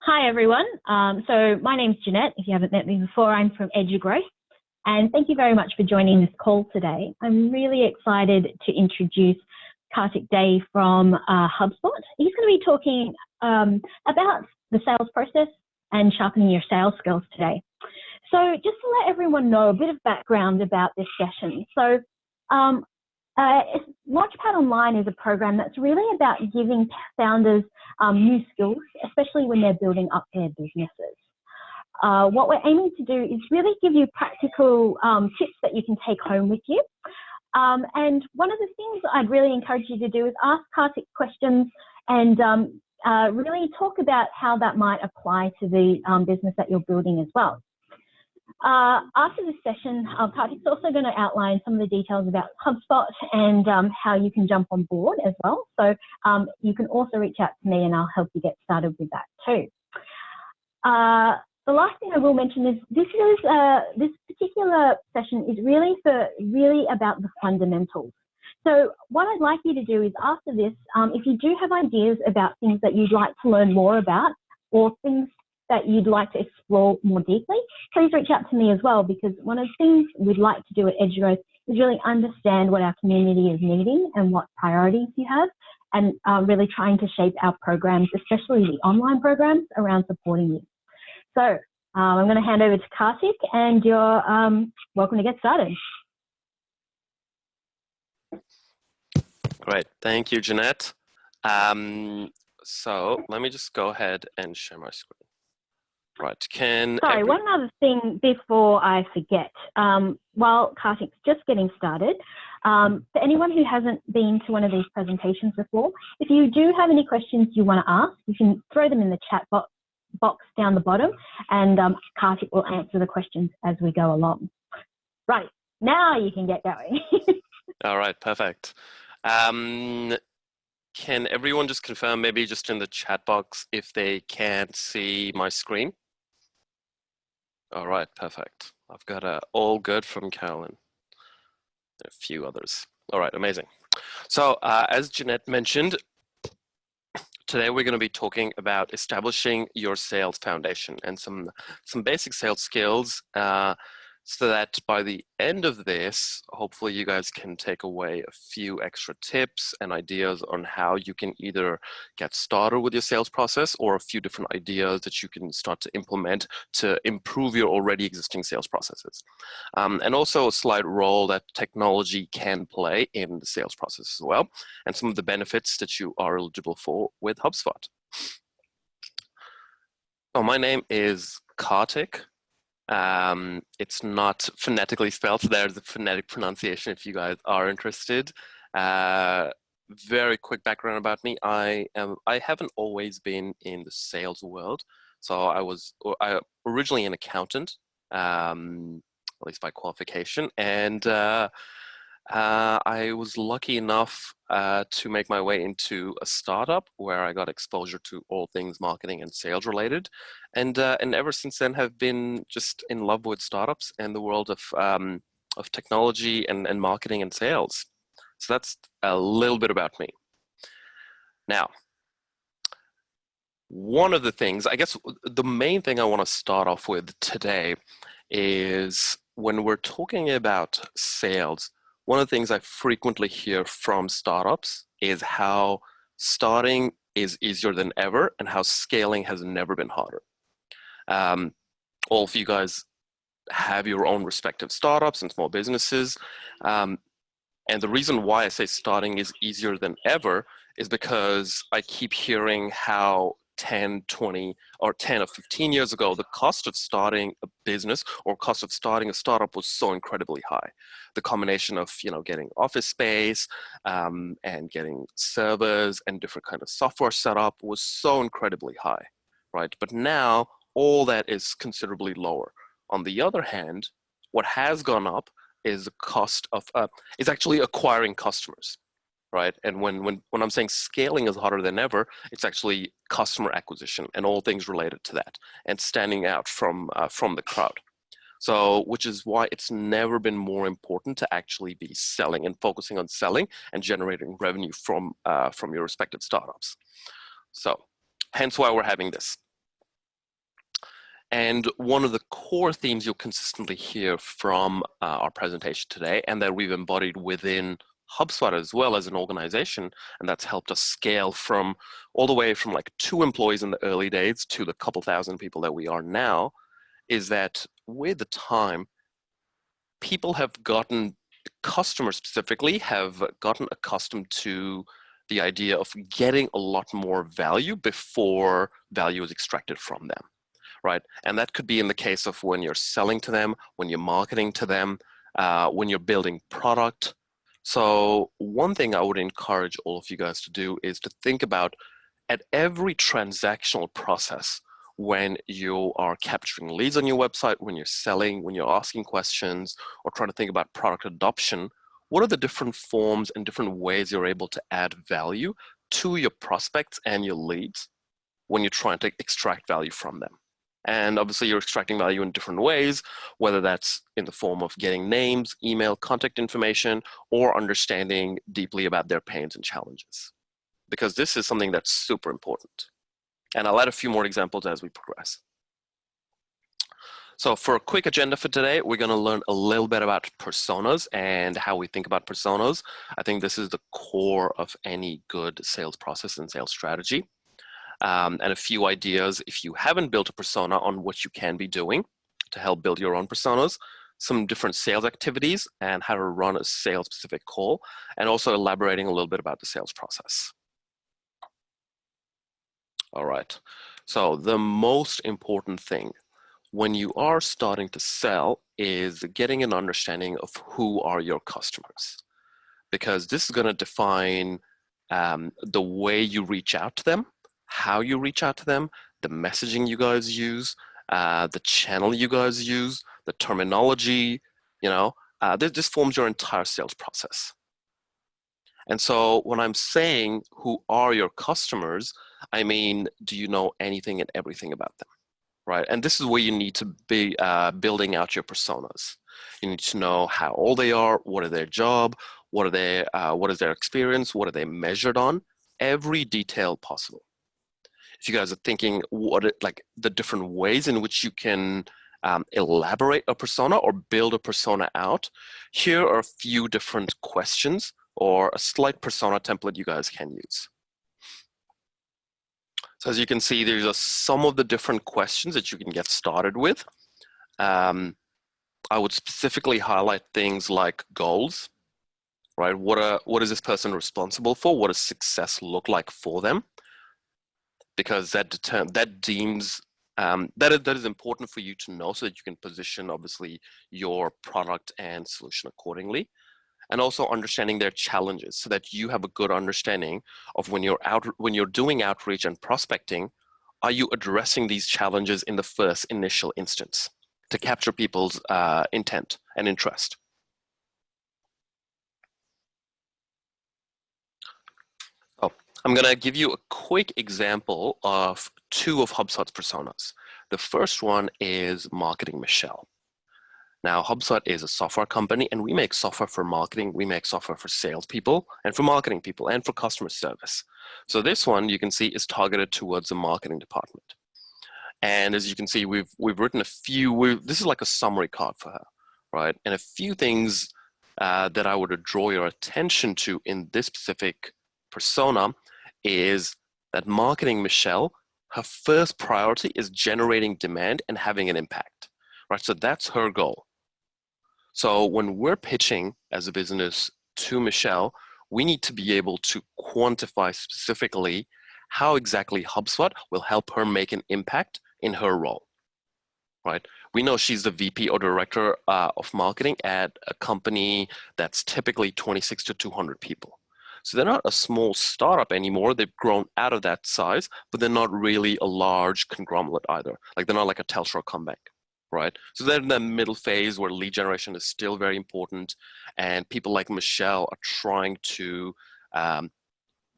Hi, everyone. So my name's Jeanette. If you haven't met me before, I'm from EduGrowth. And thank you very much for joining this call today. I'm really excited to introduce Kartik Day from Hubspot. He's going to be talking about the sales process and sharpening your sales skills today. So just to let everyone know a bit of background about this session. So Launchpad Online is a program that's really about giving founders new skills, especially when they're building up their businesses. What we're aiming to do is really give you practical tips that you can take home with you. And one of the things I'd really encourage you to do is ask Kartik questions and really talk about how that might apply to the business that you're building as well. After this session, Kartik's also going to outline some of the details about HubSpot and how you can jump on board as well. So you can also reach out to me and I'll help you get started with that too. The last thing I will mention is this particular session is really about the fundamentals. So what I'd like you to do is after this, if you do have ideas about things that you'd like to learn more about or things that you'd like to explore more deeply, please reach out to me as well, because one of the things we'd like to do at EduGrowth is really understand what our community is needing and what priorities you have, and really trying to shape our programs, especially the online programs, around supporting you. So I'm going to hand over to Kartik, and you're welcome to get started. Great, thank you, Jeanette. So let me just go ahead and share my screen. Right, Sorry, one other thing before I forget. While Kartik's just getting started, for anyone who hasn't been to one of these presentations before, if you do have any questions you want to ask, you can throw them in the chat box down the bottom, and Kartik will answer the questions as we go along. Right, now you can get going. All right, perfect. Can everyone just confirm, maybe just in the chat box, if they can't see my screen? All right, perfect. I've got all good from Carolyn. A few others. All right, amazing. So as Jeanette mentioned, today we're going to be talking about establishing your sales foundation and some basic sales skills so that by the end of this, hopefully you guys can take away a few extra tips and ideas on how you can either get started with your sales process or a few different ideas that you can start to implement to improve your already existing sales processes. And also a slight role that technology can play in the sales process as well, and some of the benefits that you are eligible for with HubSpot. So my name is Kartik. It's not phonetically spelled, so there's a phonetic pronunciation if you guys are interested. Very quick background about me. I haven't always been in the sales world. So I originally an accountant, at least by qualification, and I was lucky enough to make my way into a startup where I got exposure to all things marketing and sales related, and ever since then have been just in love with startups and the world of technology and marketing and sales. So that's a little bit about me. Now, one of the things, I guess the main thing I want to start off with today is when we're talking about sales, one of the things I frequently hear from startups is how starting is easier than ever and how scaling has never been harder. All of you guys have your own respective startups and small businesses. And the reason why I say starting is easier than ever is because I keep hearing how 10, 20, or 10 or 15 years ago, the cost of starting a business or cost of starting a startup was so incredibly high. The combination of, getting office space and getting servers and different kind of software set up was so incredibly high, right? But now all that is considerably lower. On the other hand, what has gone up is the cost of, is actually acquiring customers. Right, and when I'm saying scaling is harder than ever, it's actually customer acquisition and all things related to that, and standing out from the crowd. So, which is why it's never been more important to actually be selling and focusing on selling and generating revenue from your respective startups. So, hence why we're having this. And one of the core themes you'll consistently hear from our presentation today, and that we've embodied within HubSpot as well as an organization, and that's helped us scale from all the way from like 2 employees in the early days to the couple thousand people that we are now, is that with the time, people have gotten, customers specifically, have gotten accustomed to the idea of getting a lot more value before value is extracted from them, right? And that could be in the case of when you're selling to them, when you're marketing to them, when you're building product. So one thing I would encourage all of you guys to do is to think about at every transactional process, when you are capturing leads on your website, when you're selling, when you're asking questions, or trying to think about product adoption, what are the different forms and different ways you're able to add value to your prospects and your leads when you're trying to extract value from them? And obviously you're extracting value in different ways, whether that's in the form of getting names, email, contact information, or understanding deeply about their pains and challenges. Because this is something that's super important. And I'll add a few more examples as we progress. So for a quick agenda for today, we're going to learn a little bit about personas and how we think about personas. I think this is the core of any good sales process and sales strategy. And a few ideas if you haven't built a persona on what you can be doing to help build your own personas, some different sales activities and how to run a sales specific call, and also elaborating a little bit about the sales process. All right, so the most important thing when you are starting to sell is getting an understanding of who are your customers, because this is going to define the way you reach out to them, how you reach out to them, the messaging you guys use, the channel you guys use, the terminology, this forms your entire sales process. And so when I'm saying who are your customers, I mean, do you know anything and everything about them, right? And this is where you need to be building out your personas. You need to know how old they are, what are their job, what is their experience, what are they measured on, every detail possible. If you guys are thinking like the different ways in which you can elaborate a persona or build a persona out, here are a few different questions or a slight persona template you guys can use. So as you can see, there's some of the different questions that you can get started with. I would specifically highlight things like goals, right? What is this person responsible for? What does success look like for them? Because that is important for you to know so that you can position obviously your product and solution accordingly. And also understanding their challenges so that you have a good understanding of when you're doing outreach and prospecting, are you addressing these challenges in the first initial instance to capture people's intent and interest? Oh, I'm gonna give you a quick example of 2 of HubSpot's personas. The first one is Marketing Michelle. Now, HubSpot is a software company, and we make software for marketing. We make software for salespeople and for marketing people and for customer service. So this one, you can see, is targeted towards the marketing department. And as you can see, we've written a few. This is like a summary card for her, right? And a few things that I would draw your attention to in this specific persona is that Marketing Michelle, her first priority is generating demand and having an impact, right? So that's her goal. So when we're pitching as a business to Michelle, we need to be able to quantify specifically how exactly HubSpot will help her make an impact in her role, right? We know she's the VP or director of marketing at a company that's typically 26 to 200 people. So they're not a small startup anymore. They've grown out of that size, but they're not really a large conglomerate either. Like they're not like a Telstra or Combank. Right? So they're in the middle phase where lead generation is still very important, and people like Michelle are trying to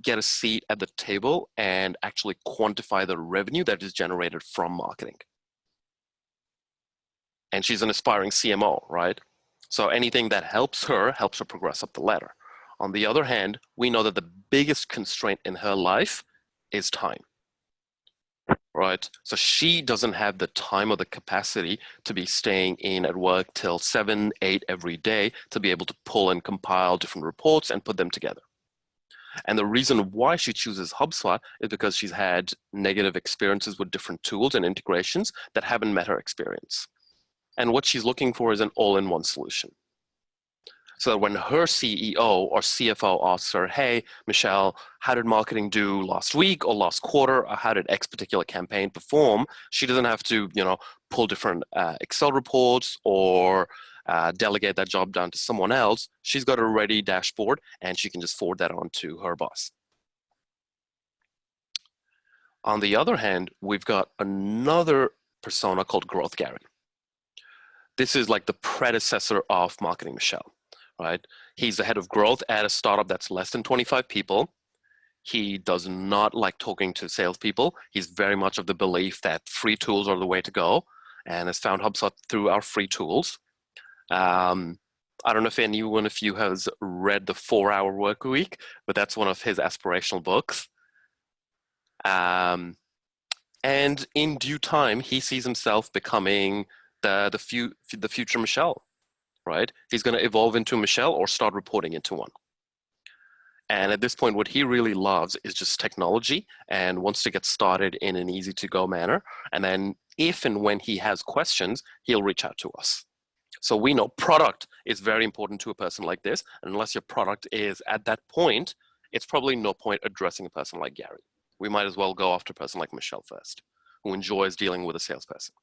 get a seat at the table and actually quantify the revenue that is generated from marketing. And she's an aspiring CMO, right? So anything that helps her progress up the ladder. On the other hand, we know that the biggest constraint in her life is time. right? So she doesn't have the time or the capacity to be staying in at work till 7, 8 every day to be able to pull and compile different reports and put them together. And the reason why she chooses HubSpot is because she's had negative experiences with different tools and integrations that haven't met her experience. And what she's looking for is an all-in-one solution. So that when her CEO or CFO asks her, hey, Michelle, how did marketing do last week or last quarter? Or how did X particular campaign perform? She doesn't have to, pull different Excel reports or delegate that job down to someone else. She's got a ready dashboard and she can just forward that on to her boss. On the other hand, we've got another persona called Growth Gary. This is like the predecessor of Marketing Michelle, right? He's the head of growth at a startup that's less than 25 people. He does not like talking to salespeople. He's very much of the belief that free tools are the way to go and has found HubSpot through our free tools. I don't know if anyone of you has read The 4-Hour Work Week, but that's one of his aspirational books. And in due time, he sees himself becoming the future Michelle, right? He's going to evolve into Michelle or start reporting into one. And at this point, what he really loves is just technology and wants to get started in an easy to go manner. And then if and when he has questions, he'll reach out to us. So we know product is very important to a person like this. And unless your product is at that point, it's probably no point addressing a person like Gary. We might as well go after a person like Michelle first, who enjoys dealing with a salesperson.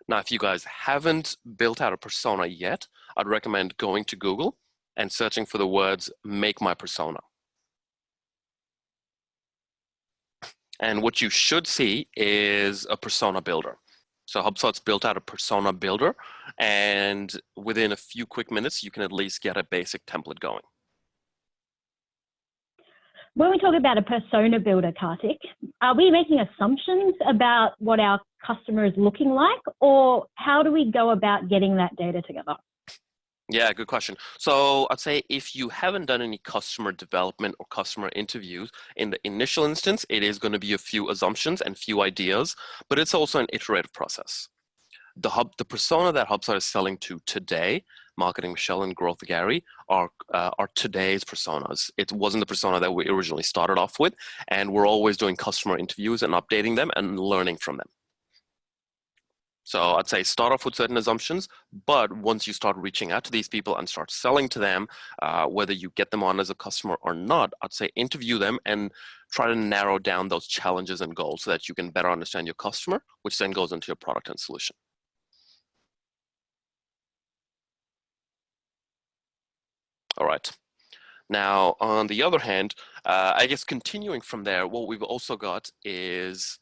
Now, if you guys haven't built out a persona yet, I'd recommend going to Google and searching for the words, make my persona. And what you should see is a persona builder. So HubSpot's built out a persona builder, and within a few quick minutes, you can at least get a basic template going. When we talk about a persona builder, Kartik, are we making assumptions about what our customer is looking like, or how do we go about getting that data together? Yeah, good question. So I'd say if you haven't done any customer development or customer interviews in the initial instance, it is going to be a few assumptions and few ideas, but it's also an iterative process. The persona that HubSpot is selling to today, Marketing Michelle and Growth Gary, are today's personas. It wasn't the persona that we originally started off with, and we're always doing customer interviews and updating them and learning from them. So I'd say start off with certain assumptions, but once you start reaching out to these people and start selling to them, whether you get them on as a customer or not, I'd say interview them and try to narrow down those challenges and goals so that you can better understand your customer, which then goes into your product and solution. All right. Now, on the other hand, I guess continuing from there, what we've also got is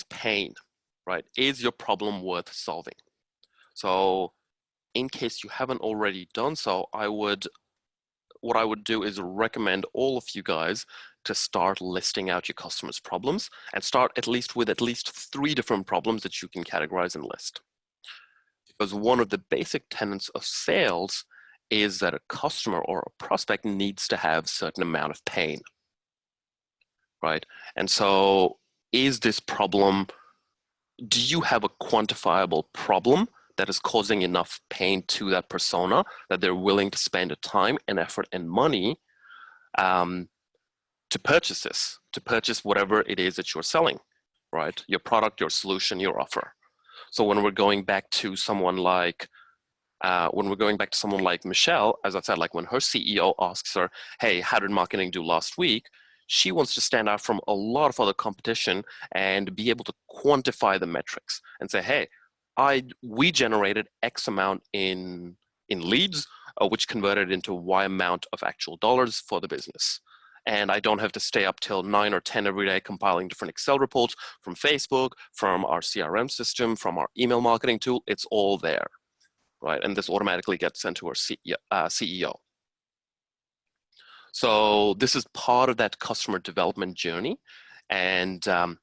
pain, right? Is your problem worth solving? So in case you haven't already done so, what I would do is recommend all of you guys to start listing out your customers' problems and start with at least 3 different problems that you can categorize and list. Because one of the basic tenets of sales is that a customer or a prospect needs to have a certain amount of pain, right? And so is this problem, do you have a quantifiable problem that is causing enough pain to that persona that they're willing to spend the time and effort and money to purchase this, to purchase whatever it is that you're selling, right? Your product, your solution, your offer. So when we're going back to someone like Michelle, as I said, like when her CEO asks her, hey, how did marketing do last week? She wants to stand out from a lot of other competition and be able to quantify the metrics and say, hey, we generated X amount in leads, which converted into Y amount of actual dollars for the business. And I don't have to stay up till 9 or 10 every day compiling different Excel reports from Facebook, from our CRM system, from our email marketing tool. It's all there, right? And this automatically gets sent to our CEO. So this is part of that customer development journey. And I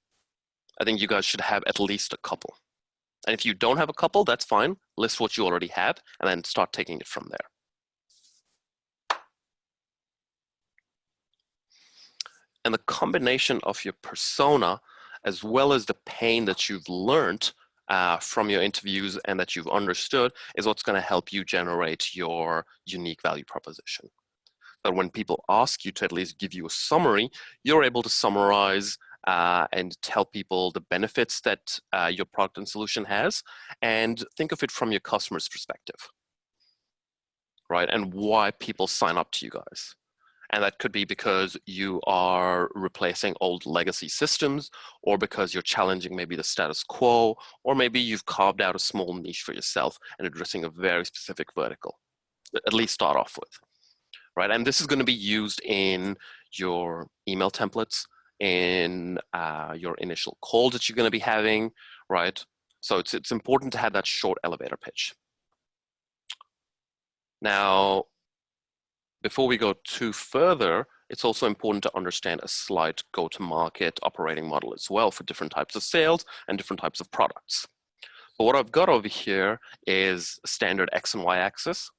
think you guys should have at least a couple. And if you don't have a couple, that's fine. List what you already have and then start taking it from there. And the combination of your persona, as well as the pain that you've learned from your interviews and that you've understood, is what's going to help you generate your unique value proposition. So when people ask you to at least give you a summary, you're able to summarize and tell people the benefits that your product and solution has, and think of it from your customer's perspective, right? And why people sign up to you guys. And that could be because you are replacing old legacy systems, or because you're challenging maybe the status quo, or maybe you've carved out a small niche for yourself and addressing a very specific vertical, at least start off with, right? And this is going to be used in your email templates, in your initial calls that you're going to be having, right? So it's important to have that short elevator pitch. Now, before we go too further, it's also important to understand a slight go-to-market operating model as well for different types of sales and different types of products. So what I've got over here is a standard X and Y axis,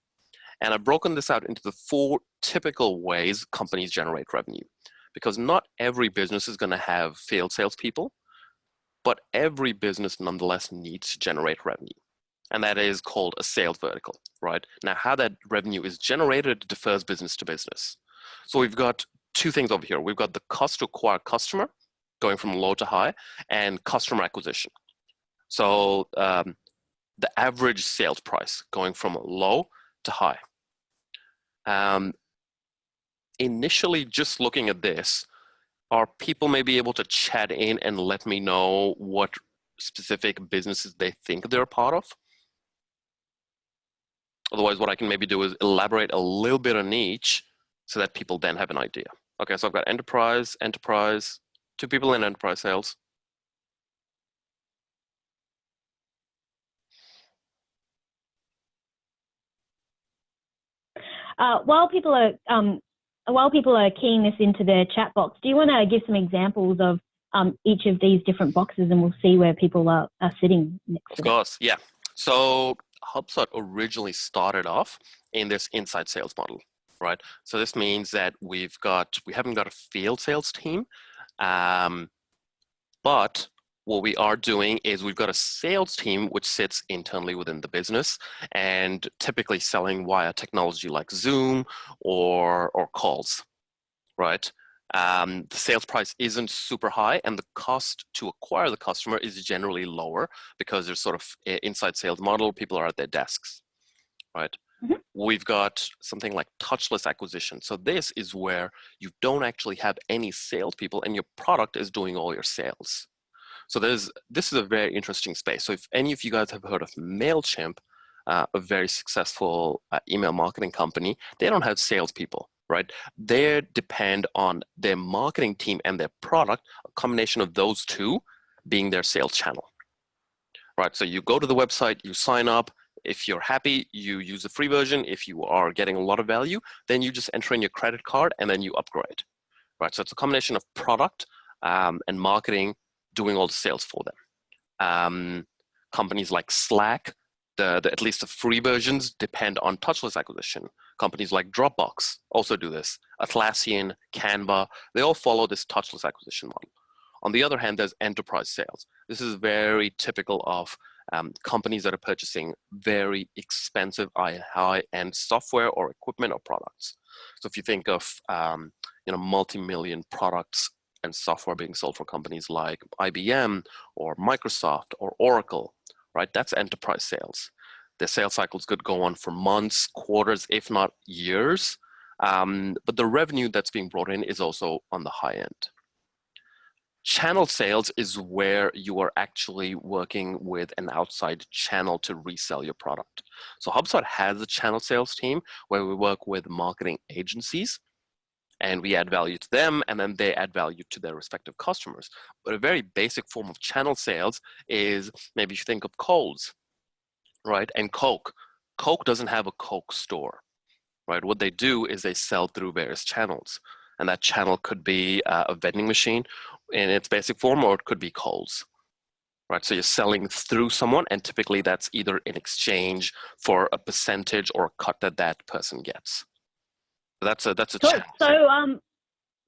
and I've broken this out into the 4 typical ways companies generate revenue. Because not every business is going to have field salespeople, but every business nonetheless needs to generate revenue. And that is called a sales vertical, right? Now, how that revenue is generated differs business to business. So we've got 2 things over here. We've got the cost to acquire customer, going from low to high, and customer acquisition. So the average sales price going from low to high. Initially, just looking at this, are people maybe able to chat in and let me know what specific businesses they think they're a part of? Otherwise, what I can maybe do is elaborate a little bit on each so that people then have an idea. Okay, so I've got enterprise, 2 people in enterprise sales. While people are keying this into the chat box, do you want to give some examples of each of these different boxes, and we'll see where people are sitting next to them? Of course, yeah. So HubSpot originally started off in this inside sales model, right? So this means that we haven't got a field sales team, but what we are doing is we've got a sales team which sits internally within the business and typically selling via technology like Zoom or calls, right? The sales price isn't super high, and the cost to acquire the customer is generally lower because there's sort of inside sales model. People are at their desks, right? Mm-hmm. We've got something like touchless acquisition. So this is where you don't actually have any salespeople, and your product is doing all your sales. So this is a very interesting space. So if any of you guys have heard of MailChimp, a very successful email marketing company, they don't have salespeople, right? They depend on their marketing team and their product, a combination of those 2 being their sales channel, right? So you go to the website, you sign up. If you're happy, you use the free version. If you are getting a lot of value, then you just enter in your credit card and then you upgrade, right? So it's a combination of product and marketing doing all the sales for them. Companies like Slack, at least the free versions depend on touchless acquisition. Companies like Dropbox also do this. Atlassian, Canva, they all follow this touchless acquisition model. On the other hand, there's enterprise sales. This is very typical of companies that are purchasing very expensive high-end software or equipment or products. So if you think of multi-million products and software being sold for companies like IBM or Microsoft or Oracle, right? That's enterprise sales. The sales cycles could go on for months, quarters, if not years. But the revenue that's being brought in is also on the high end. Channel sales is where you are actually working with an outside channel to resell your product. So HubSpot has a channel sales team where we work with marketing agencies, and we add value to them, and then they add value to their respective customers. But a very basic form of channel sales is, maybe you think of Kohl's, right? And Coke. Coke doesn't have a Coke store, right? What they do is they sell through various channels. And that channel could be a vending machine in its basic form, or it could be Kohl's, right? So you're selling through someone, and typically that's either in exchange for a percentage or a cut that person gets. That's a Cool. channel.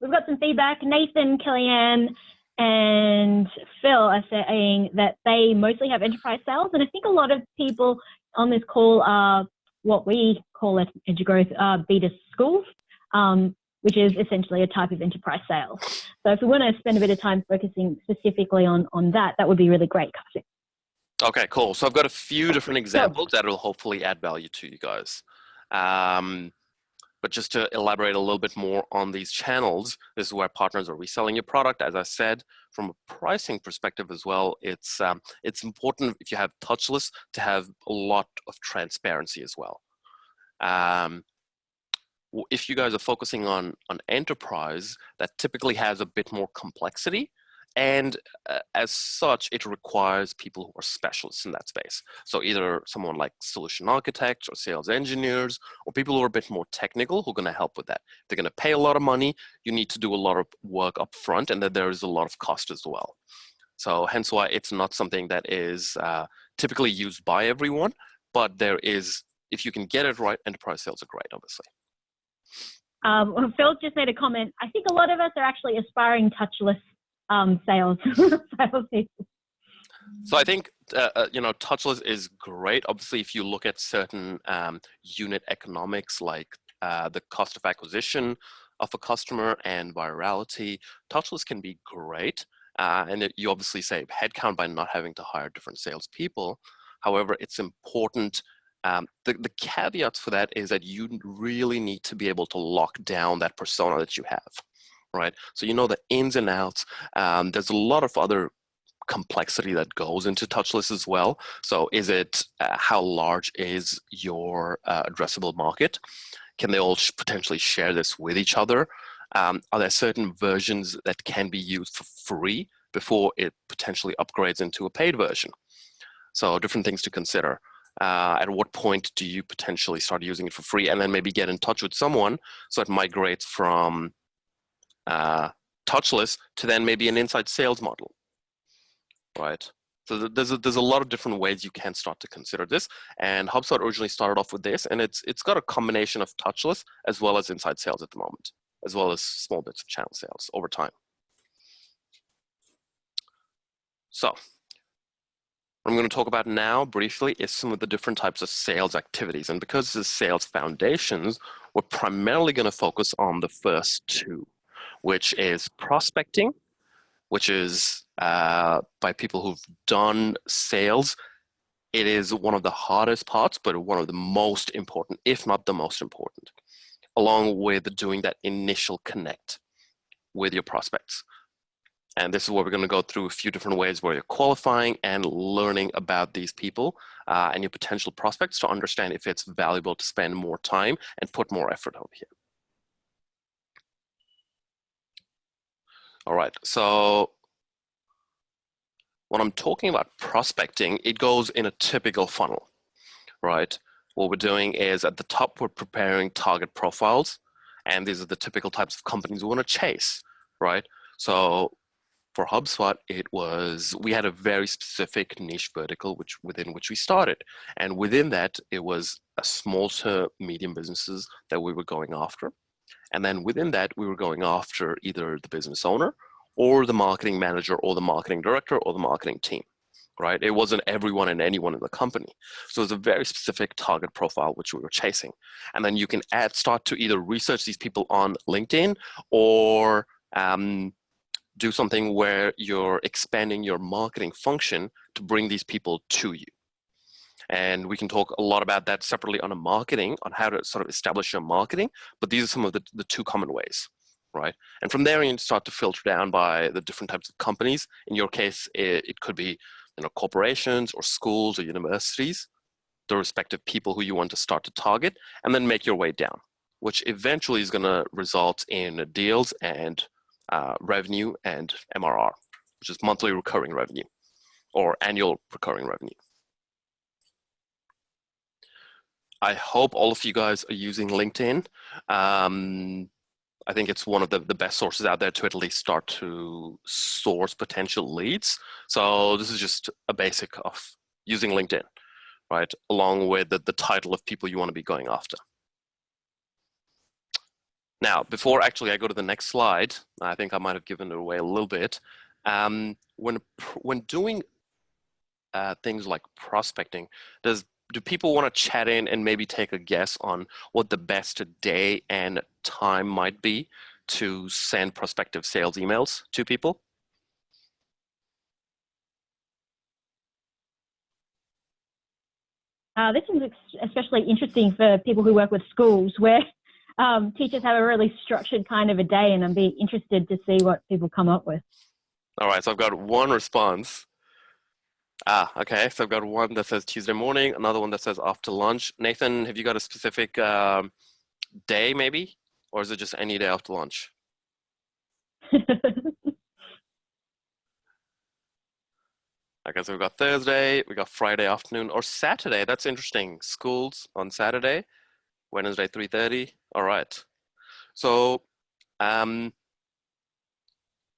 So we've got some feedback. Nathan, Kellyanne, and Phil are saying that they mostly have enterprise sales, and I think a lot of people on this call are what we call at EduGrowth beta schools, which is essentially a type of enterprise sales. So if we want to spend a bit of time focusing specifically on that, that would be really great, Karthik. Okay, cool. So I've got a few different examples that will hopefully add value to you guys. But just to elaborate a little bit more on these channels, this is where partners are reselling your product. As I said, from a pricing perspective as well, it's important if you have touchless to have a lot of transparency as well. If you guys are focusing on enterprise, that typically has a bit more complexity. And as such, it requires people who are specialists in that space. So either someone like solution architects or sales engineers, or people who are a bit more technical who are going to help with that. If they're going to pay a lot of money, you need to do a lot of work up front, and that there is a lot of cost as well. So hence why it's not something that is typically used by everyone, but there is, if you can get it right, enterprise sales are great, obviously. Phil just made a comment. I think a lot of us are actually aspiring touchless sales. So I think touchless is great. Obviously, if you look at certain unit economics, like the cost of acquisition of a customer and virality, touchless can be great. And you obviously save headcount by not having to hire different salespeople. However, it's important. The caveats for that is that you really need to be able to lock down that persona that you have. Right, so you know the ins and outs. There's a lot of other complexity that goes into touchless as well. So is it how large is your addressable market? Can they all potentially share this with each other? Are there certain versions that can be used for free before it potentially upgrades into a paid version? So different things to consider. At what point do you potentially start using it for free, and then maybe get in touch with someone so it migrates from touchless to then maybe an inside sales model, right? So there's a lot of different ways you can start to consider this, and HubSpot originally started off with this, and it's got a combination of touchless as well as inside sales at the moment, as well as small bits of channel sales over time. So what I'm going to talk about now briefly is some of the different types of sales activities, and because this is sales foundations, we're primarily going to focus on the first two, which is prospecting, which is by people who've done sales. It is one of the hardest parts, but one of the most important, if not the most important, along with doing that initial connect with your prospects. And this is where we're going to go through a few different ways where you're qualifying and learning about these people and your potential prospects to understand if it's valuable to spend more time and put more effort over here. All right, so when I'm talking about prospecting, it goes in a typical funnel, right? What we're doing is at the top, we're preparing target profiles, and these are the typical types of companies we want to chase, right? So for HubSpot, we had a very specific niche vertical within which we started. And within that, it was a small to medium businesses that we were going after. And then within that, we were going after either the business owner or the marketing manager or the marketing director or the marketing team, right? It wasn't everyone and anyone in the company. So it was a very specific target profile which we were chasing. And then you can start to either research these people on LinkedIn or do something where you're expanding your marketing function to bring these people to you. And we can talk a lot about that separately on on how to sort of establish your marketing, but these are some of the two common ways, right? And from there, you start to filter down by the different types of companies. In your case, it could be corporations or schools or universities, the respective people who you want to start to target, and then make your way down, which eventually is going to result in deals and revenue and MRR, which is monthly recurring revenue or annual recurring revenue. I hope all of you guys are using LinkedIn. I think it's one of the best sources out there to at least start to source potential leads. So this is just a basic of using LinkedIn, right? Along with the title of people you want to be going after. Now, before actually I go to the next slide, I think I might have given it away a little bit. When doing things like prospecting, do people want to chat in and maybe take a guess on what the best day and time might be to send prospective sales emails to people? This is especially interesting for people who work with schools where teachers have a really structured kind of a day, and I'm being interested to see what people come up with. All right, so I've got one response. Okay, so I've got one that says Tuesday morning, another one that says after lunch. Nathan, have you got a specific day maybe? Or is it just any day after lunch? Okay, so we've got Thursday, we got Friday afternoon, or Saturday. That's interesting. Schools on Saturday, Wednesday 3:30. All right. So I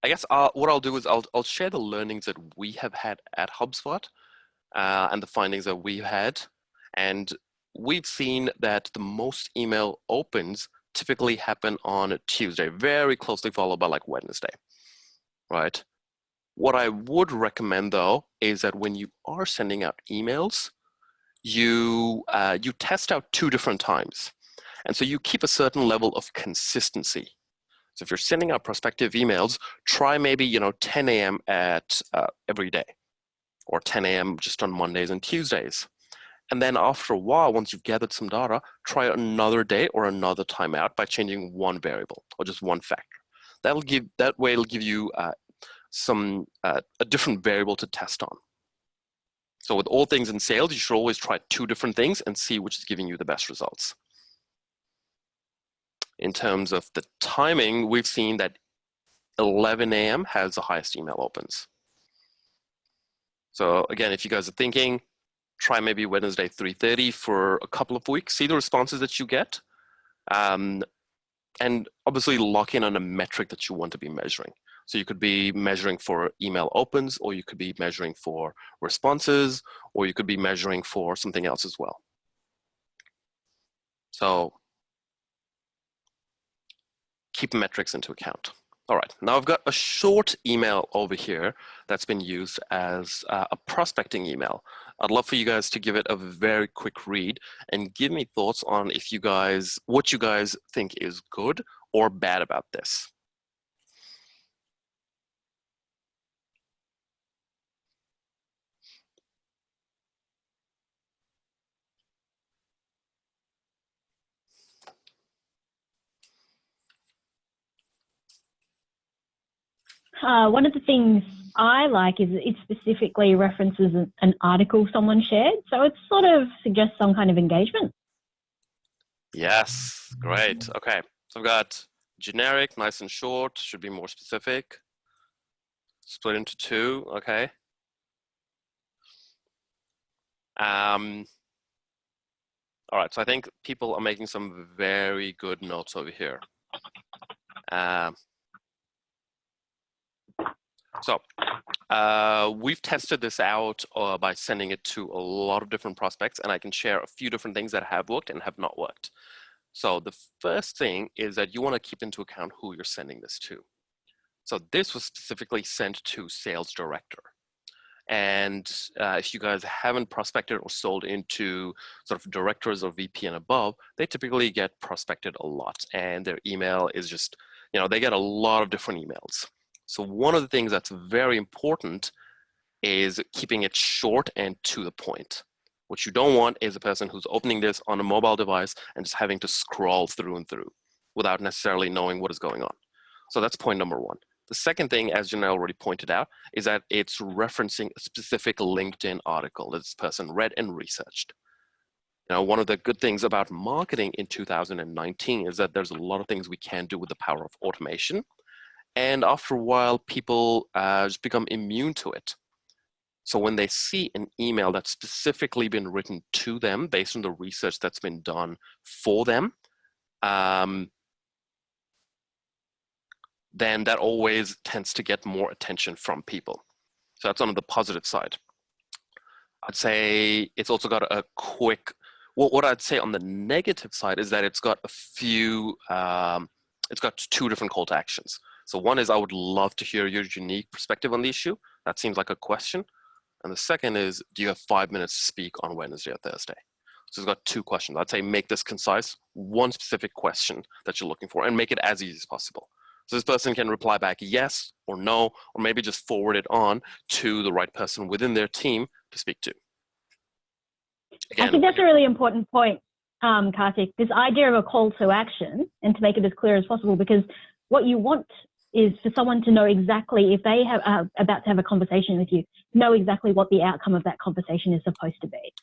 guess what I'll do is I'll share the learnings that we have had at HubSpot and the findings that we've had. And we've seen that the most email opens typically happen on Tuesday, very closely followed by like Wednesday, right? What I would recommend though is that when you are sending out emails, you test out 2 different times. And so you keep a certain level of consistency. So if you're sending out prospective emails, try maybe 10 a.m. at every day, or 10 a.m. just on Mondays and Tuesdays. And then after a while, once you've gathered some data, try another day or another time out by changing one variable or just one factor. That way it'll give you a different variable to test on. So with all things in sales, you should always try 2 different things and see which is giving you the best results. In terms of the timing, we've seen that 11 a.m. has the highest email opens. So again, if you guys are thinking, try maybe Wednesday 3:30 for a couple of weeks, see the responses that you get, and obviously lock in on a metric that you want to be measuring. So you could be measuring for email opens, or you could be measuring for responses, or you could be measuring for something else as well. So keep metrics into account. All right, now I've got a short email over here that's been used as a prospecting email. I'd love for you guys to give it a very quick read and give me thoughts on what you guys think is good or bad about this. One of the things I like is it specifically references an article someone shared. So it sort of suggests some kind of engagement. Yes, great. Okay, so I've got generic, nice and short, should be more specific. Split into 2, okay. All right, so I think people are making some very good notes over here. We've tested this out by sending it to a lot of different prospects, and I can share a few different things that have worked and have not worked. So the first thing is that you want to keep into account who you're sending this to. So this was specifically sent to sales director. And if you guys haven't prospected or sold into sort of directors or VP and above, they typically get prospected a lot, and their email is just, they get a lot of different emails. So one of the things that's very important is keeping it short and to the point. What you don't want is a person who's opening this on a mobile device and just having to scroll through and through without necessarily knowing what is going on. So that's point number 1. The second thing, as Janelle already pointed out, is that it's referencing a specific LinkedIn article that this person read and researched. One of the good things about marketing in 2019 is that there's a lot of things we can do with the power of automation. And after a while, people just become immune to it. So when they see an email that's specifically been written to them based on the research that's been done for them, then that always tends to get more attention from people. So that's on the positive side. I'd say it's also got a quick, what I'd say on the negative side is that it's got a few it's got two different call to actions. So one is, I would love to hear your unique perspective on the issue. That seems like a question. And the second is, do you have 5 minutes to speak on Wednesday or Thursday? So it's got two questions. I'd say make this concise, one specific question that you're looking for, and make it as easy as possible. So this person can reply back yes or no, or maybe just forward it on to the right person within their team to speak to. Again, I think that's a really important point, Karthik, this idea of a call to action, and to make it as clear as possible, because what you want is for someone to know exactly, if they have about to have a conversation with you, know exactly what the outcome of that conversation is supposed to be.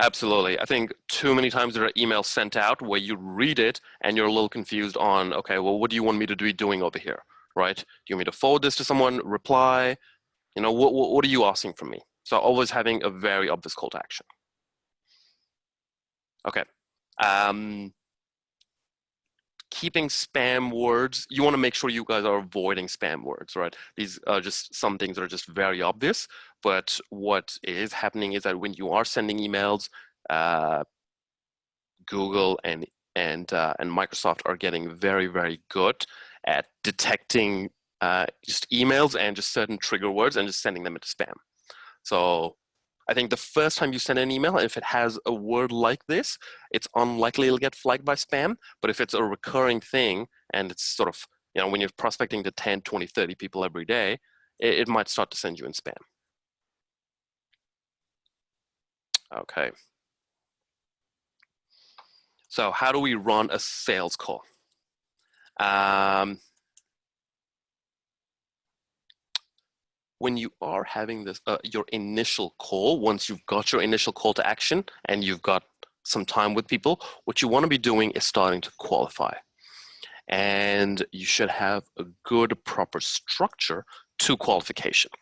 Absolutely. I think too many times there are emails sent out where you read it and you're a little confused on, okay, well, what do you want me to be doing over here, right? Do you want me to forward this to someone, reply? You know, what are you asking from me? So always having a very obvious call to action. Okay. Keeping spam words, you want to make sure you guys are avoiding spam words, right? These are just some things that are just very obvious, but what is happening is that when you are sending emails, Google and Microsoft are getting very, very good at detecting just emails and just certain trigger words and just sending them into spam. So I think the first time you send an email, if it has a word like this, it's unlikely it'll get flagged by spam. But if it's a recurring thing and it's sort of, you know, when you're prospecting to 10, 20, 30 people every day, it might start to send you in spam. Okay. So how do we run a sales call? When you are having this, your initial call, once you've got your initial call to action and you've got some time with people, what you want to be doing is starting to qualify. And you should have a good, proper structure to qualification.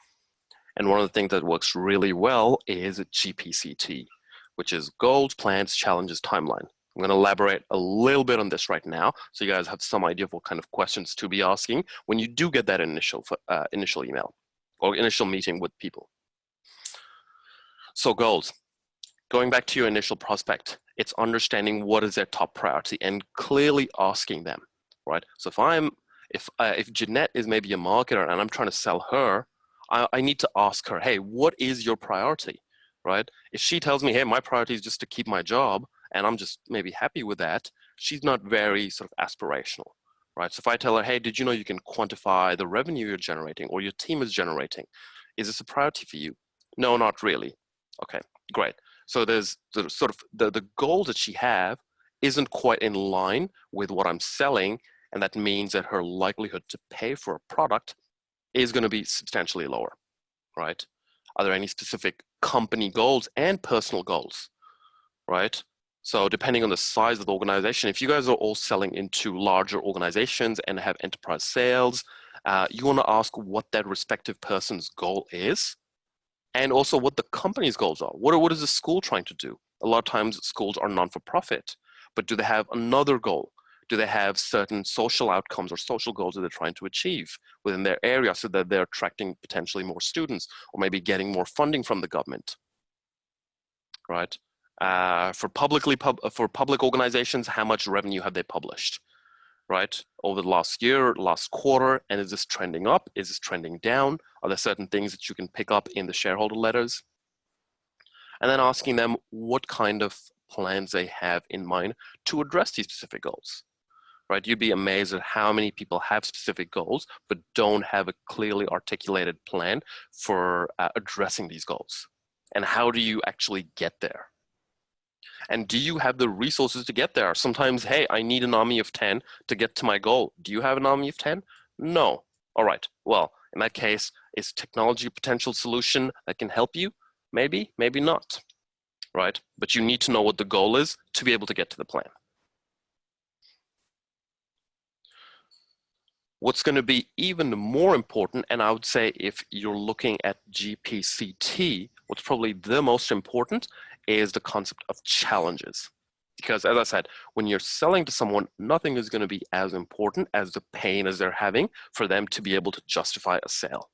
And one of the things that works really well is GPCT, which is goals, plans, challenges, timeline. I'm going to elaborate a little bit on this right now, so you guys have some idea of what kind of questions to be asking when you do get that initial email or initial meeting with people. So goals, going back to your initial prospect, it's understanding what is their top priority and clearly asking them, right? So if Jeanette is maybe a marketer and I'm trying to sell her, I need to ask her, hey, what is your priority, right? If she tells me, hey, my priority is just to keep my job and I'm just maybe happy with that, she's not very sort of aspirational, right? So if I tell her, hey, did you know you can quantify the revenue you're generating or your team is generating? Is this a priority for you? No, not really. Okay, great. So there's the sort of the goal that she have isn't quite in line with what I'm selling, and that means that her likelihood to pay for a product is going to be substantially lower, right? Are there any specific company goals and personal goals, right? So depending on the size of the organization, if you guys are all selling into larger organizations and have enterprise sales, you want to ask what that respective person's goal is, and also what the company's goals are. What is the school trying to do? A lot of times schools are non-for-profit, but do they have another goal? Do they have certain social outcomes or social goals that they're trying to achieve within their area so that they're attracting potentially more students or maybe getting more funding from the government, right? For public organizations, how much revenue have they published, right? Over the last year, last quarter, and is this trending up? Is this trending down? Are there certain things that you can pick up in the shareholder letters? And then asking them what kind of plans they have in mind to address these specific goals, right? You'd be amazed at how many people have specific goals, but don't have a clearly articulated plan for addressing these goals. And how do you actually get there? And do you have the resources to get there? Sometimes, hey, I need an army of 10 to get to my goal. Do you have an army of 10? No. All right. Well, in that case, is technology a potential solution that can help you? Maybe, maybe not, right? But you need to know what the goal is to be able to get to the plan. What's going to be even more important, and I would say if you're looking at GPCT, what's probably the most important is the concept of challenges. Because as I said, when you're selling to someone, nothing is going to be as important as the pain as they're having for them to be able to justify a sale,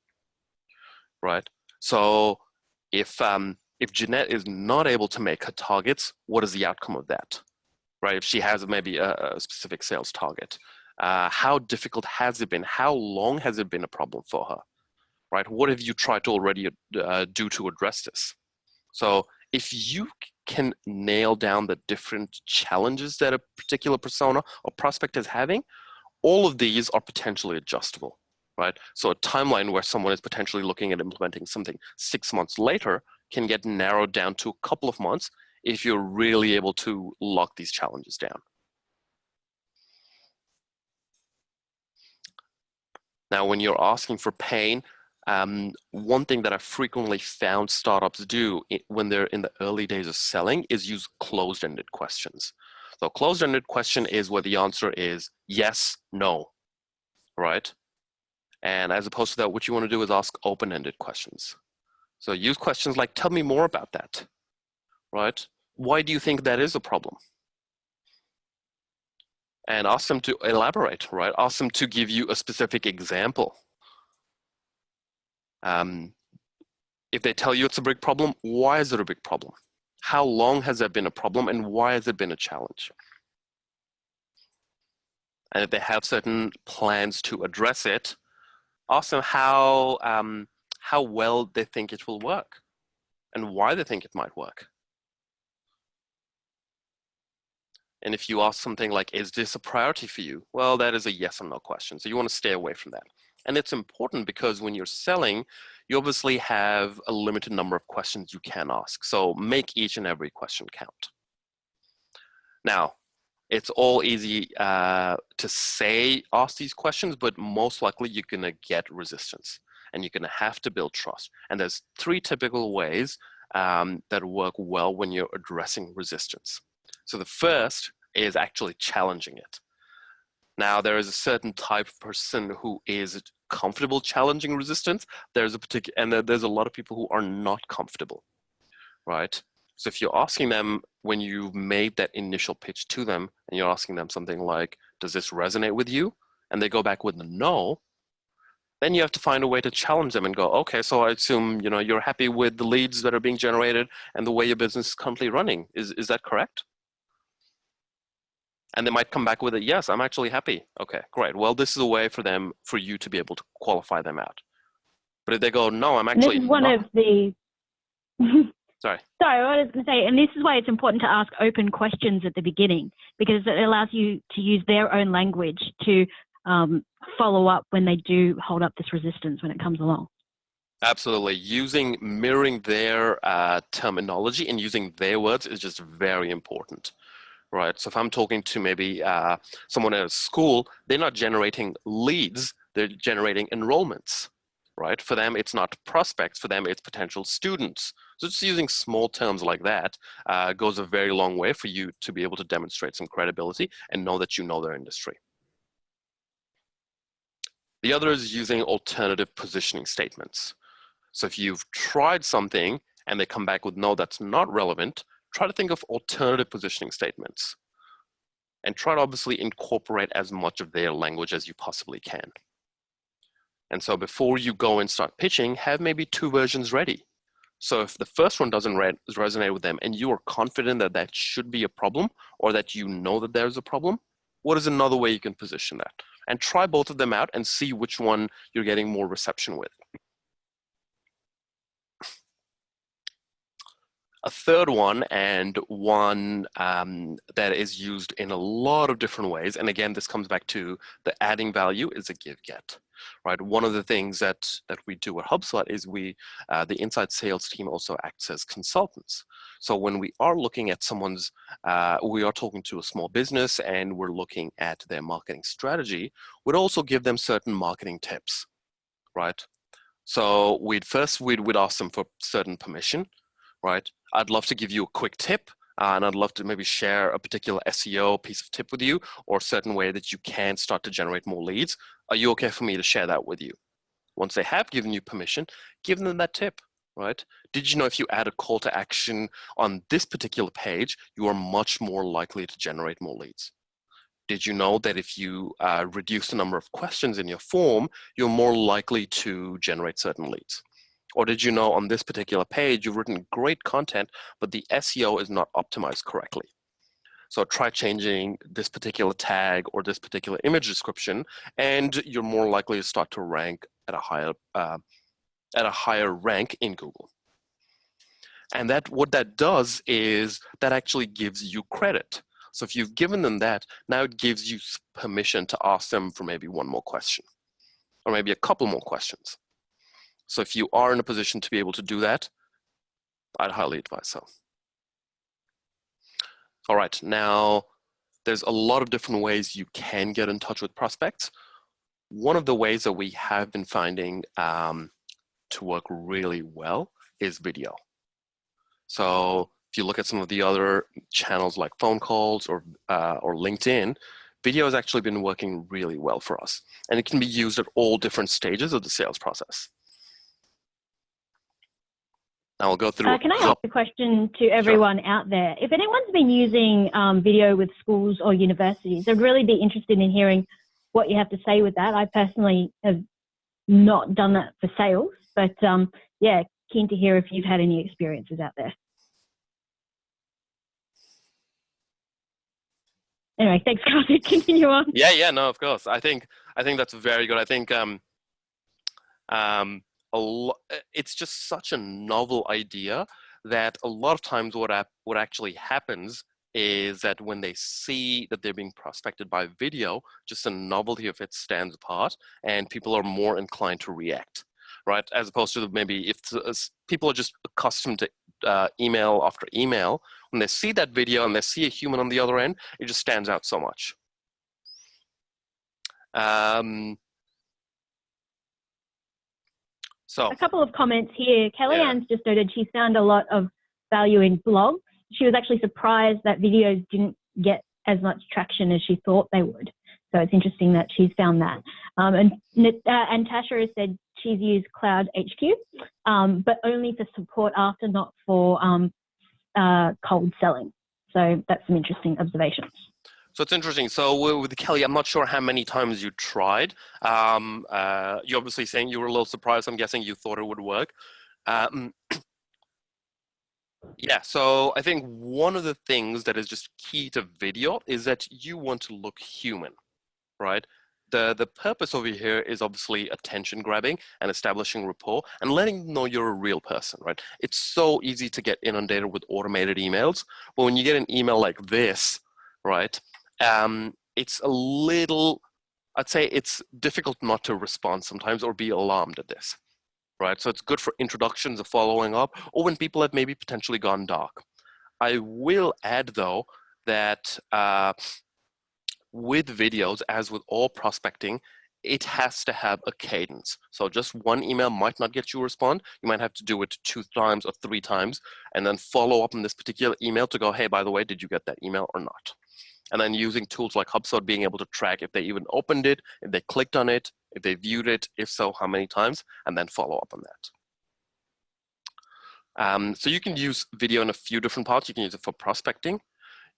right? So if Jeanette is not able to make her targets, what is the outcome of that, right? If she has maybe a specific sales target, How difficult has it been? How long has it been a problem for her? Right? What have you tried to already do to address this? So if you can nail down the different challenges that a particular persona or prospect is having, all of these are potentially adjustable, right? So a timeline where someone is potentially looking at implementing something 6 months later can get narrowed down to a couple of months if you're really able to lock these challenges down. Now, when you're asking for pain, one thing that I frequently found startups do when they're in the early days of selling is use closed-ended questions. So closed-ended question is where the answer is yes, no, right? And as opposed to that, what you want to do is ask open-ended questions. So use questions like, tell me more about that, right? Why do you think that is a problem? And ask them to elaborate, right? Ask them to give you a specific example. If they tell you it's a big problem, why is it a big problem? How long has that been a problem, and why has it been a challenge? And if they have certain plans to address it, ask them how well they think it will work and why they think it might work. And if you ask something like, is this a priority for you? Well, that is a yes or no question. So you want to stay away from that. And it's important because when you're selling, you obviously have a limited number of questions you can ask. So make each and every question count. Now, it's all easy to say, ask these questions, but most likely you're going to get resistance and you're going to have to build trust. And there's 3 typical ways that work well when you're addressing resistance. So the first is actually challenging it. Now, there is a certain type of person who is comfortable challenging resistance. There's a lot of people who are not comfortable, right? So if you're asking them when you've made that initial pitch to them and you're asking them something like, does this resonate with you? And they go back with a no, then you have to find a way to challenge them and go, okay, so I assume you're happy with the leads that are being generated and the way your business is currently running. Is that correct? And they might come back with a yes, I'm actually happy. Okay, great. Well, this is a way for you to be able to qualify them out. But if they go, no, I'm actually this is one not. of the Sorry. Sorry, what I was going to say, and this is why it's important to ask open questions at the beginning, because it allows you to use their own language to follow up when they do hold up this resistance when it comes along. Absolutely. Mirroring their terminology and using their words is just very important. Right. So if I'm talking to maybe someone at a school, they're not generating leads, they're generating enrollments. Right. For them, it's not prospects. For them, it's potential students. So just using small terms like that goes a very long way for you to be able to demonstrate some credibility and know that you know their industry. The other is using alternative positioning statements. So if you've tried something and they come back with, no, that's not relevant, try to think of alternative positioning statements and try to obviously incorporate as much of their language as you possibly can. And so before you go and start pitching, have maybe 2 versions ready. So if the first one doesn't resonate with them and you are confident that that should be a problem or that you know that there's a problem, what is another way you can position that? And try both of them out and see which one you're getting more reception with. A third one, and one that is used in a lot of different ways, and again, this comes back to the adding value, is a give-get, right? One of the things that we do at Hubspot is the inside sales team also acts as consultants. So when we are looking at we are talking to a small business and we're looking at their marketing strategy, we'd also give them certain marketing tips, right? So we'd ask them for certain permission, right? I'd love to give you a quick tip, and I'd love to maybe share a particular SEO piece of tip with you or a certain way that you can start to generate more leads. Are you okay for me to share that with you? Once they have given you permission, give them that tip, right? Did you know if you add a call to action on this particular page, you are much more likely to generate more leads? Did you know that if you reduce the number of questions in your form, you're more likely to generate certain leads? Or did you know on this particular page, you've written great content, but the SEO is not optimized correctly? So try changing this particular tag or this particular image description, and you're more likely to start to rank at a higher rank in Google. And what that does is that actually gives you credit. So if you've given them that, now it gives you permission to ask them for maybe one more question, or maybe a couple more questions. So if you are in a position to be able to do that, I'd highly advise so. All right, now there's a lot of different ways you can get in touch with prospects. One of the ways that we have been finding to work really well is video. So if you look at some of the other channels like phone calls or LinkedIn, video has actually been working really well for us. And it can be used at all different stages of the sales process. Now I'll go through. Can I ask a question to everyone out there? If anyone's been using video with schools or universities, I'd really be interested in hearing what you have to say with that. I personally have not done that for sales, but yeah, keen to hear if you've had any experiences out there. Anyway, thanks, Karthik. Continue on. Yeah, no, of course. I think that's very good. I think it's just such a novel idea that a lot of times what actually happens is that when they see that they're being prospected by video, just the novelty of it stands apart, and people are more inclined to react, right? As opposed to maybe if people are just accustomed to email after email, when they see that video and they see a human on the other end, it just stands out so much. So a couple of comments here. Kellyanne's just noted she's found a lot of value in blogs. She was actually surprised that videos didn't get as much traction as she thought they would. So it's interesting that she's found that. And Tasha has said she's used Cloud HQ, but only for support after, not for cold selling. So that's some interesting observations. So it's interesting. So with Kelly, I'm not sure how many times you tried. You're obviously saying you were a little surprised. I'm guessing you thought it would work. Yeah, so I think one of the things that is just key to video is that you want to look human, right? The purpose over here is obviously attention grabbing and establishing rapport and letting them know you're a real person, right? It's so easy to get inundated with automated emails, but when you get an email like this, right, it's a little, I'd say it's difficult not to respond sometimes or be alarmed at this, right? So it's good for introductions or following up, or when people have maybe potentially gone dark. I will add though that with videos, as with all prospecting, it has to have a cadence. So just one email might not get you a response. You might have to do it 2 times or 3 times, and then follow up on this particular email to go, hey, by the way, did you get that email or not? And then using tools like Hubspot, being able to track if they even opened it, if they clicked on it, if they viewed it, if so, how many times, and then follow up on that. So you can use video in a few different parts. You can use it for prospecting.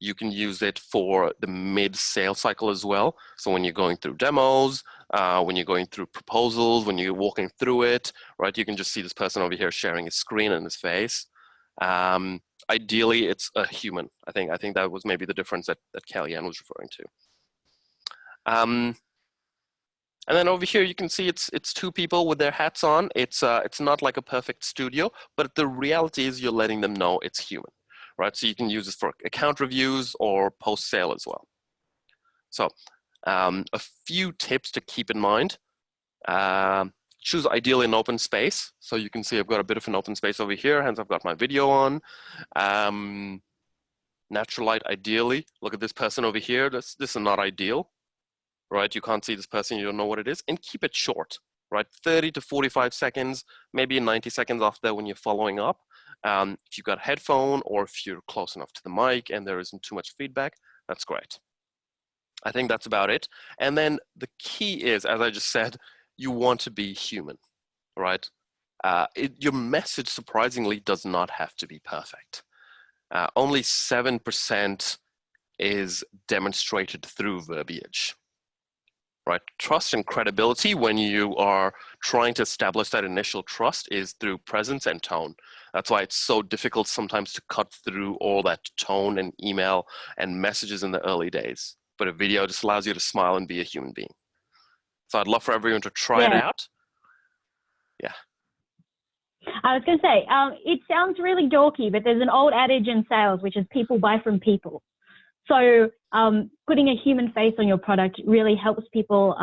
You can use it for the mid-sale cycle as well. So when you're going through demos, when you're going through proposals, when you're walking through it, right? You can just see this person over here sharing his screen and his face. Ideally, it's a human. I think that was maybe the difference that Kellyanne was referring to. And then over here, you can see it's 2 people with their hats on. It's not like a perfect studio, but the reality is you're letting them know it's human, right? So you can use this for account reviews or post-sale as well. So a few tips to keep in mind. Choose ideally an open space. So you can see I've got a bit of an open space over here, hence I've got my video on. Natural light ideally. Look at this person over here. This is not ideal, right? You can't see this person, you don't know what it is. And keep it short, right? 30 to 45 seconds, maybe 90 seconds after that when you're following up. If you've got a headphone or if you're close enough to the mic and there isn't too much feedback, that's great. I think that's about it. And then the key is, as I just said, you want to be human, right? Your message, surprisingly, does not have to be perfect. Only 7% is demonstrated through verbiage. right? Trust and credibility when you are trying to establish that initial trust is through presence and tone. That's why it's so difficult sometimes to cut through all that tone and email and messages in the early days. But a video just allows you to smile and be a human being. So I'd love for everyone to try it Yeah. out. Yeah. I was going to say, it sounds really dorky, but there's an old adage in sales, which is people buy from people. So putting a human face on your product really helps people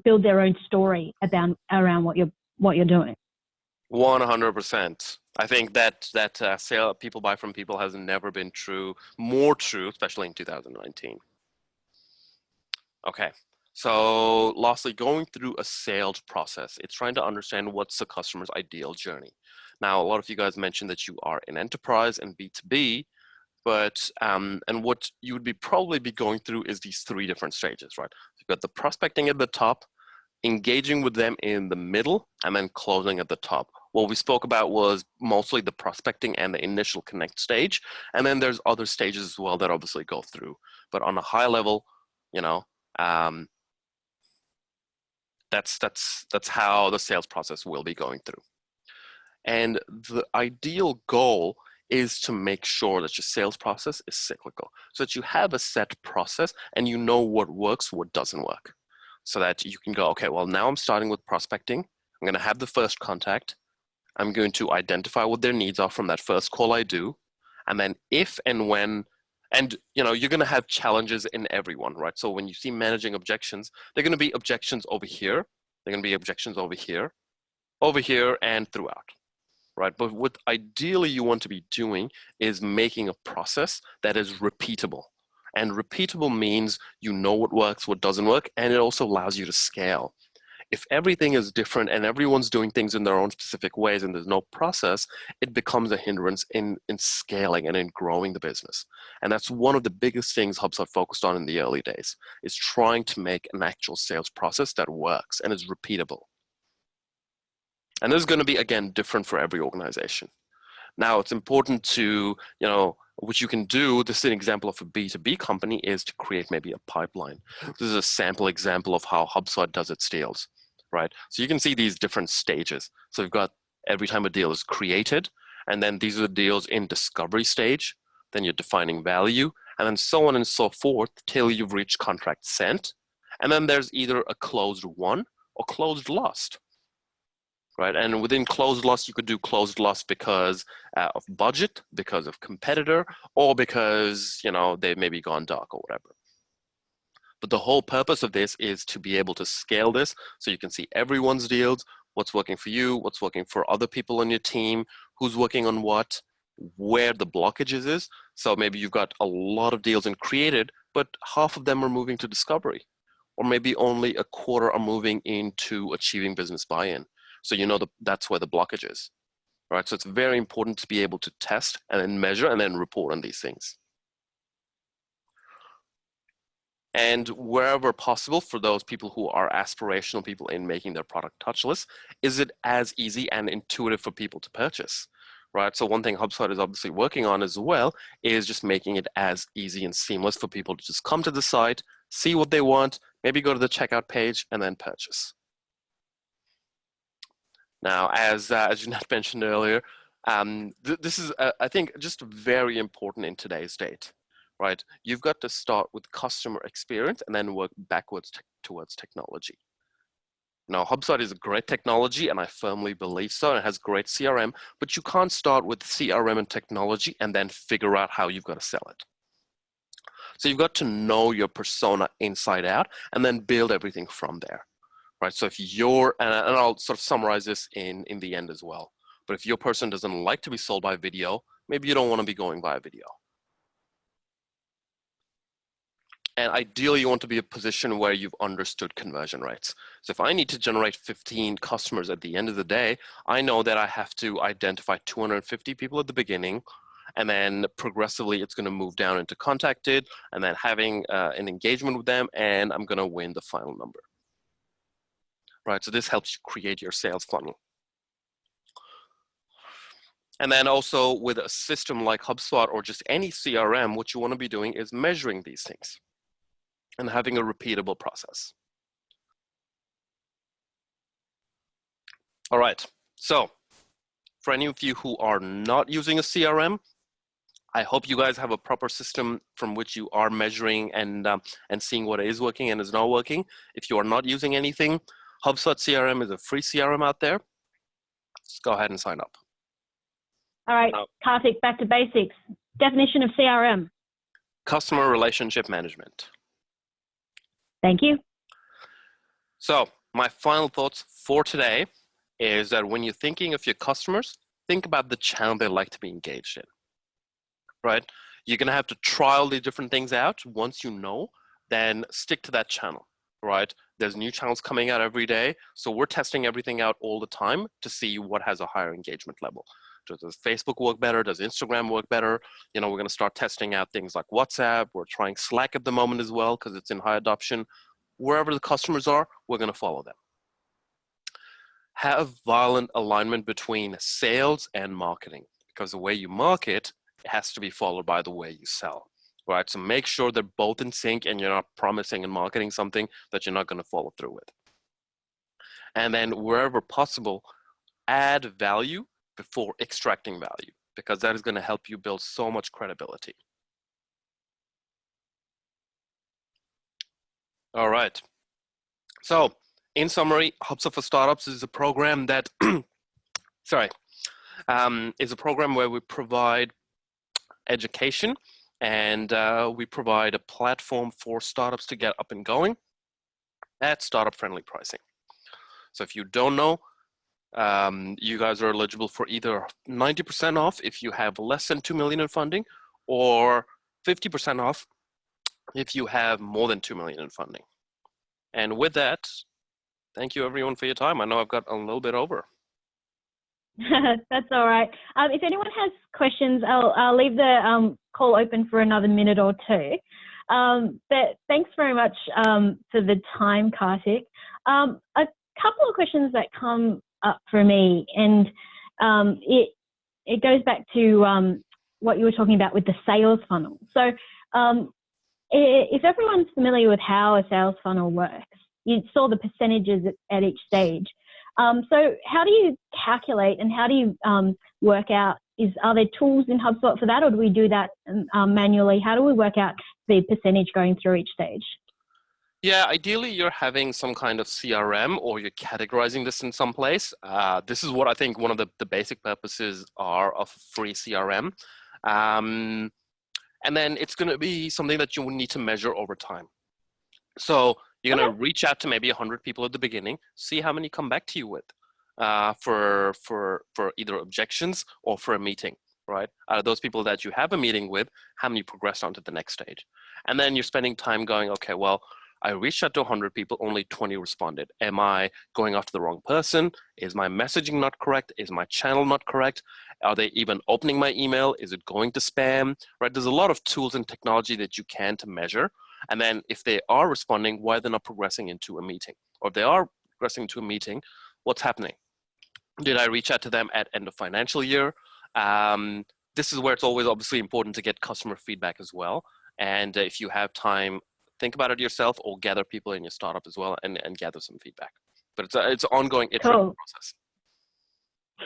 build their own story around what you're doing. 100%. I think that sale people buy from people has never been more true, especially in 2019. Okay. So lastly, going through a sales process, it's trying to understand what's the customer's ideal journey. Now, a lot of you guys mentioned that you are in enterprise and B2B, but and what you would probably be going through is these three different stages, right? You've got the prospecting at the top, engaging with them in the middle, and then closing at the top. What we spoke about was mostly the prospecting and the initial connect stage, and then there's other stages as well that obviously go through. But on a high level, you know, that's how the sales process will be going through. And the ideal goal is to make sure that your sales process is cyclical, so that you have a set process and you know what works, what doesn't work, so that you can go, okay, well, now I'm starting with prospecting. I'm going to have the first contact. I'm going to identify what their needs are from that first call I do. And then if and when, and you're going to have challenges in everyone, right? So when you see managing objections, they're going to be objections over here. They're going to be objections over here, and throughout. Right? But what ideally you want to be doing is making a process that is repeatable. And repeatable means you know what works, what doesn't work, and it also allows you to scale. If everything is different and everyone's doing things in their own specific ways and there's no process, it becomes a hindrance in scaling and in growing the business. And that's one of the biggest things Hubspot focused on in the early days, is trying to make an actual sales process that works and is repeatable. And this is going to be, again, different for every organization. Now, it's important to, what you can do, this is an example of a B2B company, is to create maybe a pipeline. This is a sample example of how HubSpot does its deals, right? So you can see these different stages. So we've got every time a deal is created, and then these are the deals in discovery stage, then you're defining value, and then so on and so forth till you've reached contract sent. And then there's either a closed won or closed lost. Right, and within closed loss, you could do closed loss because of budget, because of competitor, or because they maybe gone dark or whatever. But the whole purpose of this is to be able to scale this, so you can see everyone's deals, what's working for you, what's working for other people on your team, who's working on what, where the blockages is. So maybe you've got a lot of deals in created, but half of them are moving to discovery, or maybe only a quarter are moving into achieving business buy-in. So that's where the blockage is, right? So it's very important to be able to test and then measure and then report on these things. And wherever possible, for those people who are aspirational people in making their product touchless, is it as easy and intuitive for people to purchase, right? So one thing HubSpot is obviously working on as well is just making it as easy and seamless for people to just come to the site, see what they want, maybe go to the checkout page, and then purchase. Now, as Jeanette mentioned earlier, this is, I think, just very important in today's date, right? You've got to start with customer experience and then work backwards towards technology. Now, HubSpot is a great technology, and I firmly believe so, and it has great CRM, but you can't start with CRM and technology and then figure out how you've got to sell it. So you've got to know your persona inside out and then build everything from there. Right, so if you're, and I'll sort of summarize this in the end as well, but if your person doesn't like to be sold by video, maybe you don't want to be going via video. And ideally, you want to be in a position where you've understood conversion rates. So if I need to generate 15 customers at the end of the day, I know that I have to identify 250 people at the beginning, and then progressively it's going to move down into contacted, and then having an engagement with them, and I'm going to win the final number. Right, so this helps you create your sales funnel. And then also with a system like HubSpot or just any CRM, what you want to be doing is measuring these things and having a repeatable process. All right. So for any of you who are not using a CRM, I hope you guys have a proper system from which you are measuring and seeing what is working and is not working. If you are not using anything, HubSpot CRM is a free CRM out there. Just go ahead and sign up. All right, Karthik, back to basics. Definition of CRM. Customer relationship management. Thank you. So my final thoughts for today is that when you're thinking of your customers, think about the channel they like to be engaged in, right? You're gonna have to try all the different things out. Once you know, then stick to that channel, right? There's new channels coming out every day. So we're testing everything out all the time to see what has a higher engagement level. Does Facebook work better? Does Instagram work better? You know, we're gonna start testing out things like WhatsApp. We're trying Slack at the moment as well because it's in high adoption. Wherever the customers are, we're gonna follow them. Have violent alignment between sales and marketing, because the way you market has to be followed by the way you sell, right? So make sure they're both in sync and you're not promising and marketing something that you're not going to follow through with. And then wherever possible, add value before extracting value, because that is going to help you build so much credibility. All right. So in summary, HubSpot for Startups is a program that, is a program where we provide education and we provide a platform for startups to get up and going at startup-friendly pricing. So if you don't know, you guys are eligible for either 90% off if you have less than 2 million in funding, or 50% off if you have more than 2 million in funding. And with that, thank you everyone for your time. I know I've got a little bit over. That's all right. If anyone has questions, I'll leave the call open for another minute or two. But thanks very much for the time, Karthik. A couple of questions that come up for me, and it goes back to what you were talking about with the sales funnel. So if everyone's familiar with how a sales funnel works, you saw the percentages at each stage. So how do you calculate and how do you work out, are there tools in HubSpot for that, or do we do that manually? How do we work out the percentage going through each stage? Yeah, ideally you're having some kind of CRM or you're categorizing this in some place. This is what I think one of the basic purposes are of free CRM. And then it's going to be something that you will need to measure over time. So you're going to reach out to maybe 100 people at the beginning, see how many come back to you with for either objections or for a meeting, right? Out of those people that you have a meeting with, how many progressed on to the next stage? And then you're spending time going, okay, well, I reached out to 100 people, only 20 responded. Am I going after the wrong person? Is my messaging not correct? Is my channel not correct? Are they even opening my email? Is it going to spam? Right? There's a lot of tools and technology that you can to measure. And then if they are responding, why they're not progressing into a meeting? Or if they are progressing into a meeting, what's happening? Did I reach out to them at end of financial year? This is where it's always obviously important to get customer feedback as well. And if you have time, think about it yourself or gather people in your startup as well and gather some feedback. But it's an ongoing iterative process.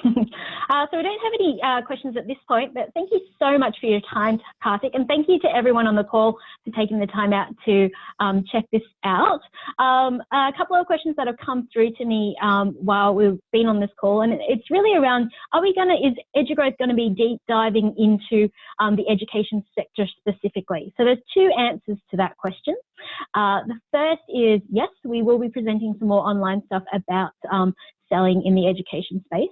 So we don't have any questions at this point, but thank you so much for your time, Karthik, and thank you to everyone on the call for taking the time out to check this out. A couple of questions that have come through to me while we've been on this call, and it's really around, is EduGrowth going to be deep diving into the education sector specifically? So there's two answers to that question. The first is yes, we will be presenting some more online stuff about selling in the education space.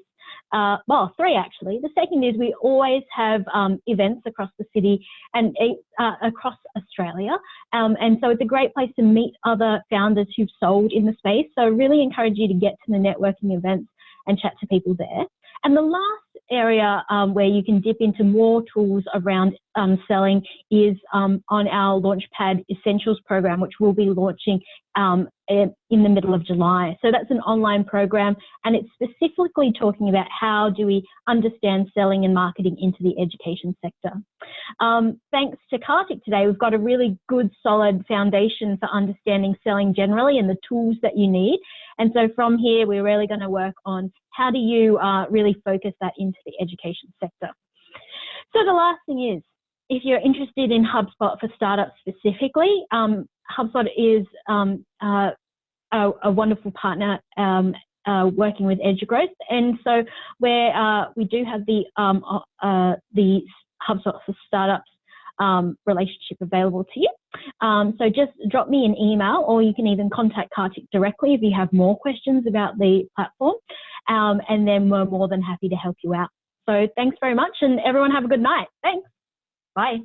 Well, three actually. The second is we always have events across the city and across Australia. And so it's a great place to meet other founders who've sold in the space. So I really encourage you to get to the networking events and chat to people there. And the last area where you can dip into more tools around selling is on our Launchpad Essentials program, which we'll be launching in the middle of July. So that's an online program, and it's specifically talking about how do we understand selling and marketing into the education sector. Thanks to Kartik today, we've got a really good solid foundation for understanding selling generally and the tools that you need. And so from here, we're really going to work on how do you really focus that into the education sector. So the last thing is, if you're interested in HubSpot for startups specifically, HubSpot is a wonderful partner working with EduGrowth, and so we do have the HubSpot for startups relationship available to you. So just drop me an email, or you can even contact Kartik directly if you have more questions about the platform, and then we're more than happy to help you out. So thanks very much, and everyone have a good night. Thanks. Bye.